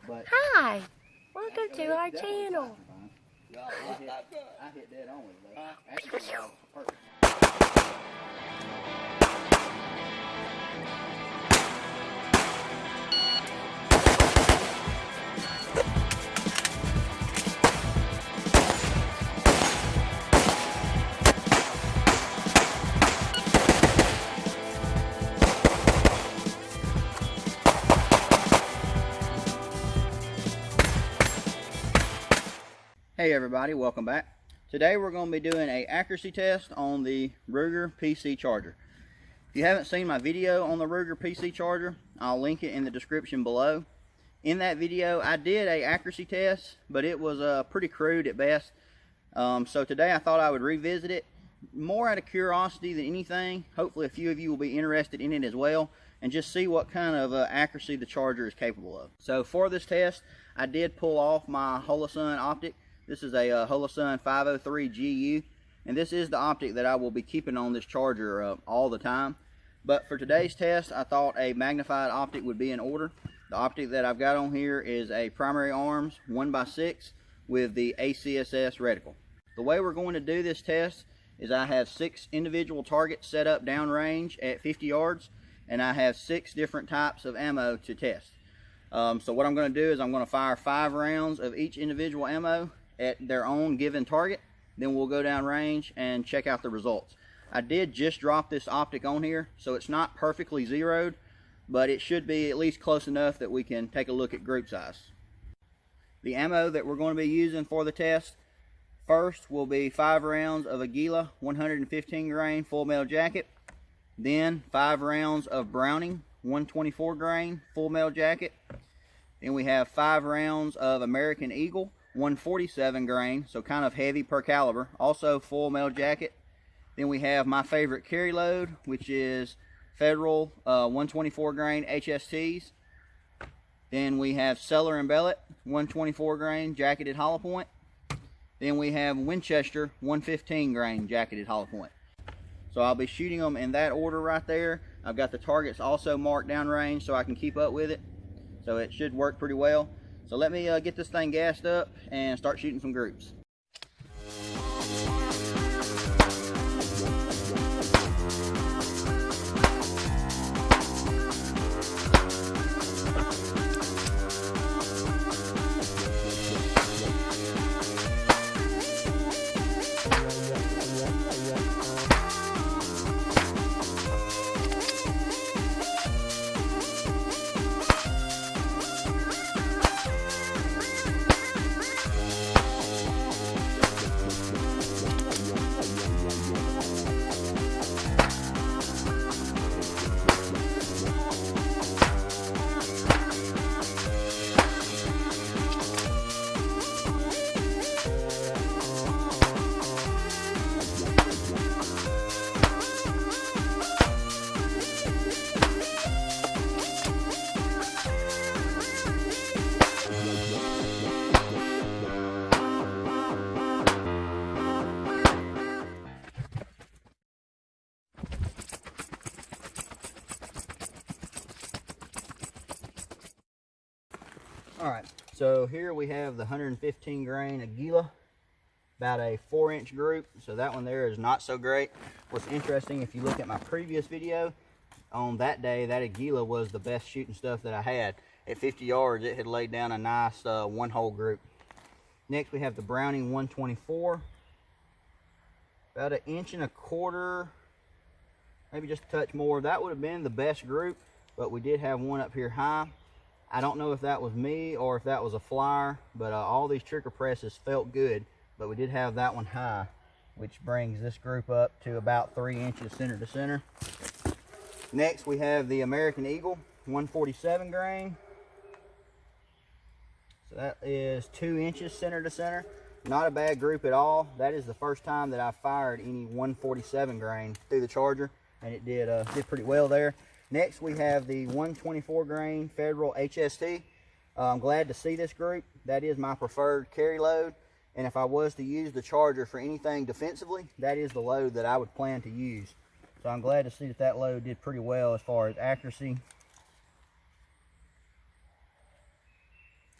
But hi, welcome to our channel. I hit dead on with it though. Actually, perfect. Hey everybody, welcome back. Today we're going to be doing an accuracy test on the Ruger PC charger. If you haven't seen my video on the Ruger PC charger, I'll link it in the description below. In that video I did an accuracy test, but it was pretty crude at best. So today I thought I would revisit it, more out of curiosity than anything. Hopefully a few of you will be interested in it as well, and just see what kind of accuracy the charger is capable of. So for this test, I did pull off my Holosun optic. This is a Holosun 503 GU, and this is the optic that I will be keeping on this charger all the time. But for today's test, I thought a magnified optic would be in order. The optic that I've got on here is a primary arms 1x6 with the ACSS reticle. The way we're going to do this test is I have 6 individual targets set up downrange at 50 yards, and I have 6 different types of ammo to test. So what I'm going to do is I'm going to fire 5 rounds of each individual ammo at their own given target. Then we'll go down range and check out the results. I did just drop this optic on here, so it's not perfectly zeroed, but it should be at least close enough that we can take a look at group size. The ammo that we're going to be using for the test first will be 5 rounds of Aguila 115 grain full metal jacket, then 5 rounds of Browning 124 grain full metal jacket, then we have 5 rounds of American Eagle 147 grain, so kind of heavy per caliber, also full metal jacket. Then we have my favorite carry load, which is Federal 124 grain HSTs. Then we have Cellar and Bellet 124 grain jacketed hollow point. Then we have Winchester 115 grain jacketed hollow point. So I'll be shooting them in that order right there. I've got the targets also marked downrange so I can keep up with it. So it should work pretty well. So let me get this thing gassed up and start shooting some groups. Alright, so here we have the 115 grain Aguila, about a 4-inch group, so that one there is not so great. What's interesting, if you look at my previous video, on that day, that Aguila was the best shooting stuff that I had. At 50 yards, it had laid down a nice one-hole group. Next, we have the Browning 124, about 1.25 inches, maybe just a touch more. That would have been the best group, but we did have one up here high. I don't know if that was me or if that was a flyer, but all these trigger presses felt good, but we did have that one high, which brings this group up to about 3 inches center to center. Next, we have the American Eagle 147 grain. So that is 2 inches center to center. Not a bad group at all. That is the first time that I fired any 147 grain through the charger, and it did pretty well there. Next, we have the 124 grain Federal HST. I'm glad to see this group. That is my preferred carry load, and if I was to use the charger for anything defensively, that is the load that I would plan to use. So I'm glad to see that that load did pretty well as far as accuracy.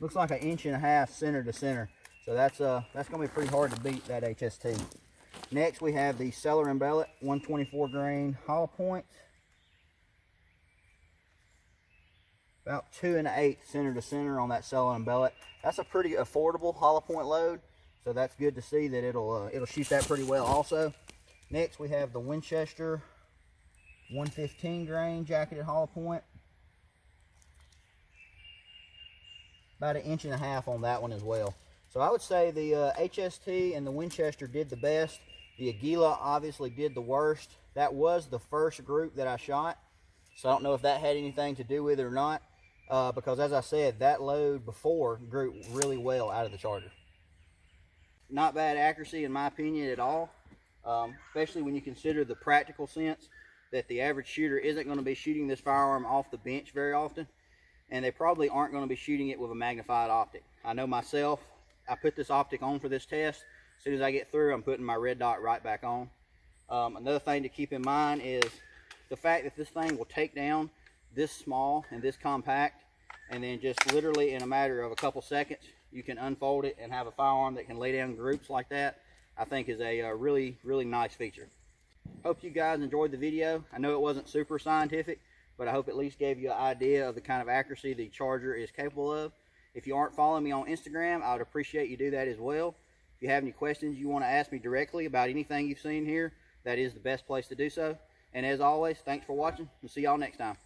looks like 1.5 inches center to center. So that's going to be pretty hard to beat, that HST. Next we have the Cellar and Bellet 124 grain hollow point. About 2 1/8 center to center on that Cellar and Bellet. That's a pretty affordable hollow point load, so that's good to see that it'll shoot that pretty well also. Next we have the Winchester 115 grain jacketed hollow point. About 1.5 inches on that one as well. So I would say the HST and the Winchester did the best. The Aguila obviously did the worst. That was the first group that I shot, so I don't know if that had anything to do with it or not, because as I said, that load before grew really well out of the Charger. Not bad accuracy in my opinion at all, especially when you consider the practical sense that the average shooter isn't going to be shooting this firearm off the bench very often, and they probably aren't going to be shooting it with a magnified optic. I know myself, I put this optic on for this test. As soon as I get through, I'm putting my red dot right back on. Another thing to keep in mind is the fact that this thing will take down this small and this compact, and then just literally in a matter of a couple seconds, you can unfold it and have a firearm that can lay down groups like that. I think is a really, really nice feature. Hope you guys enjoyed the video. I know it wasn't super scientific, but I hope at least gave you an idea of the kind of accuracy the Charger is capable of. If you aren't following me on Instagram, I would appreciate you do that as well. If you have any questions you want to ask me directly about anything you've seen here, that is the best place to do so. And as always, thanks for watching. We'll see y'all next time.